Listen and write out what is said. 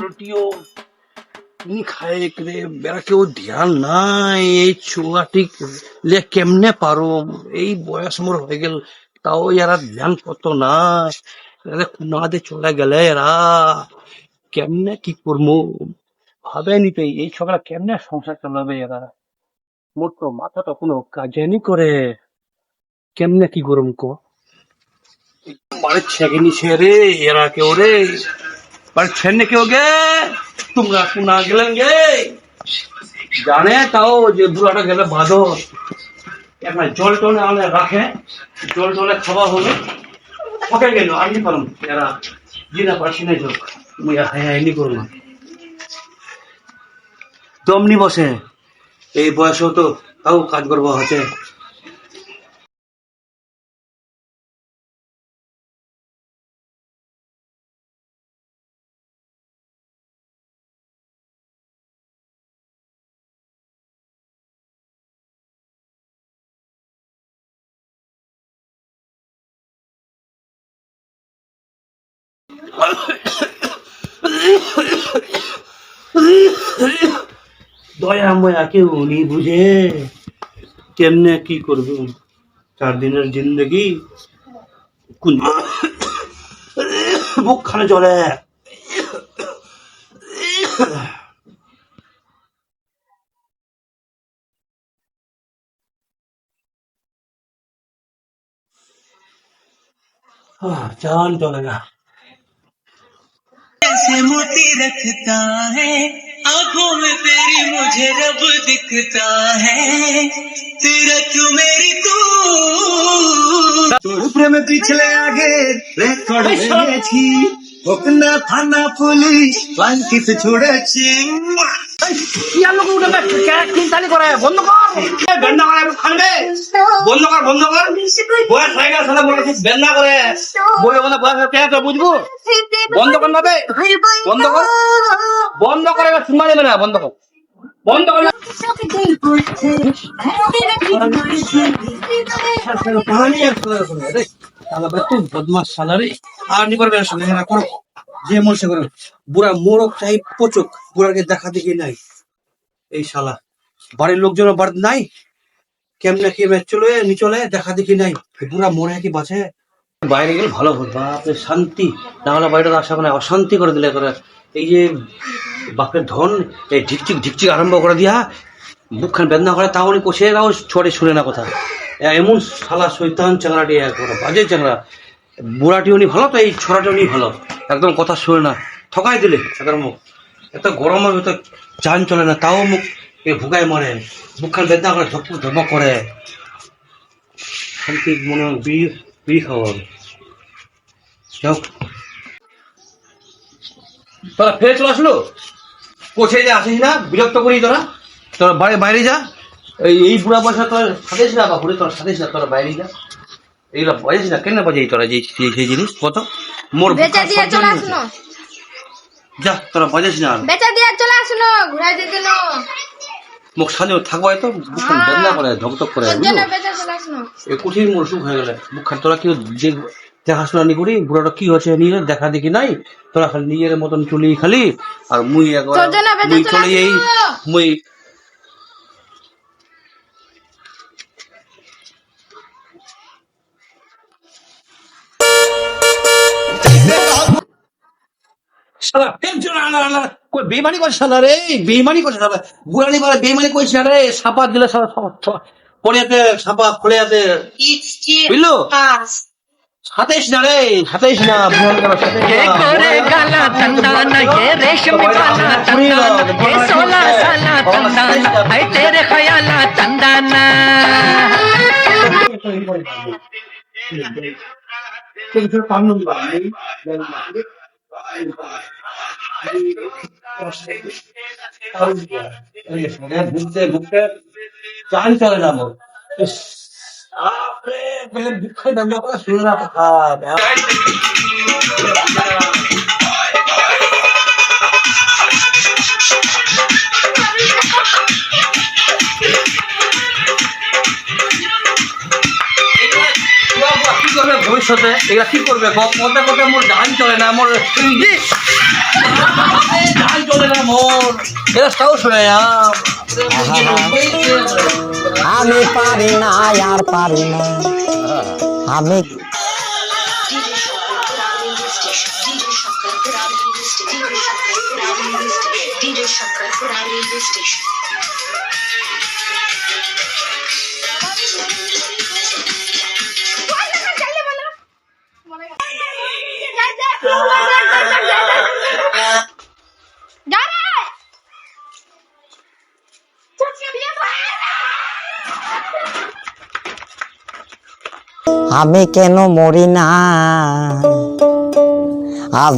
বুড়োটিও কি খায় রে বেড়া, কেউ ধ্যান নাই এই ছোয়াটি লে কেমনে পারো, এই বয়স মোর হয়ে গেল তাও এরা ধ্যান কত নাই, কুনাদে চলে গেলে এরা কেমনে কি করবো ভাবে নিতে, এই ছোকরা কেমনে সংসার চালাবে এরা, মোর তো মাথাটা কোনো কাজে নি করে, কেমনে কি করম কো বাড়ির ছেগে নিছে রে এরা কেউ রে, বাড়ির ছেড়ে কেউ গে তোমরা কুনা গেলেন গে, জানে তাও যে বুড়াটা গেলে বাঁধো এখন জল টলে আনে রাখে, জল টলে খাওয়া হলো ওকে গেল আমি পারম এরা জিনা পারছি না যোগ মুই হ্যাঁ নি করব দমনি বসে এই বয়সেও তো তাও কাজ করবো হচ্ছে। দয়া ময়া কেউ নি বুঝে কেমনে কি করবে, 4 দিনের জিন্দগি কোন বুক খানে চলে। जान चलेगा ऐसे मोती रखता है आंखों में तेरी मुझे रब दिखता है तेरा तू मेरी तू তোর প্রেমে পিছলে আগে রেকর্ড ভেঙেছি ওকনা থানা পুলিশ লাইনকিস ছুড়েছি ইয়ার লোক উঠে চিন্তালি করে বন্ধ কর বেন্না করে খাবে বন্ধ কর বয়স হয়ে গেল সালা বলে বেন্না করে বই মানে বয়স কে তো বুঝবো বন্ধ কর না বে বন্ধ করে শুনবা নেবে না বন্ধ কর বদমাস সালারে আর নি করবে না করো যে মনসে করে বুড়া মোরক চাই পচুক বুড়াকে দেখা দেখি নাই এই শালা বাড়ির লোকজন বাড়ি নাই কেমনে কি চলে নি চলে দেখা দেখি নাই বুড়া মরে কি বাঁচে বাইরে গেলে ভালো হতো বাপরে শান্তি না হলে বাড়িটা আসা মানে অশান্তি করে দিলে করে এই যে বাপের ধন এই ঢিকচিক আরম্ভ করে দিয়া মুখখান বেদনা করে তাহলে কষে তাও ছোটে শুনে না কথা এমন শালা শৈতান চাংড়াটি একবারে বাজে চাংড়া বুড়াটি উনি ভালো তো এই ছড়াটি উনি ভালো একদম কথা শুনে না ঠকাই দিলে একদম মুখ এত গরমের ভেতর চান চলে না তাও মুখ ভুগায় মরে মুখখান বেদনা করে ধমক করে শান্তি মনে বিড়ি খাওয়া হবে যাও তোরা ফের চলে আসলো কোচে যে আসিস না বিরক্ত করি তোরা বাইরে যা এই বুড়া পয়সা তোর সাথে না বাপুরে তোর সাথে না তোরা বাইরে যা এইগুলো বাজাইস না কেন বাজাই তোরা যে সেই জিনিস কত মোর যা তোরা বাজাইস না মুখ সাজে থাকবো তো মুখখান বেদনা করে ধকধক করে কুঠির মোর সুখ হয়ে গেলে মুখখান তোরা কি যে দেখাশোনা নি করি বুড়াটা কি হচ্ছে নিয়ে দেখা দেখি নাই তোরা খালি নিজের মতন চলি খালি আর মুই একবার মুই চলে এই মুই বেমানি করছে সালা রে বেমানি করছে সালা বুড়ানি বলে বেমানি করছে রে সাপা দিলে পড়িয়াতে সাপা খোলিয়াতে বুঝলো সাতাইশ না রে সাতাইশ না চান চলে না মোর দুঃখের দাম শুনে না কথা ভবিষ্যতে এগুলা কি করবে কথা মোর গান চলে না মোর ঝাল চলে না মোর রাস্তাও শুনে আমি পারি না আর পারি না আমি DJ Shankar Railway Station. আমি কেন মরি না আজ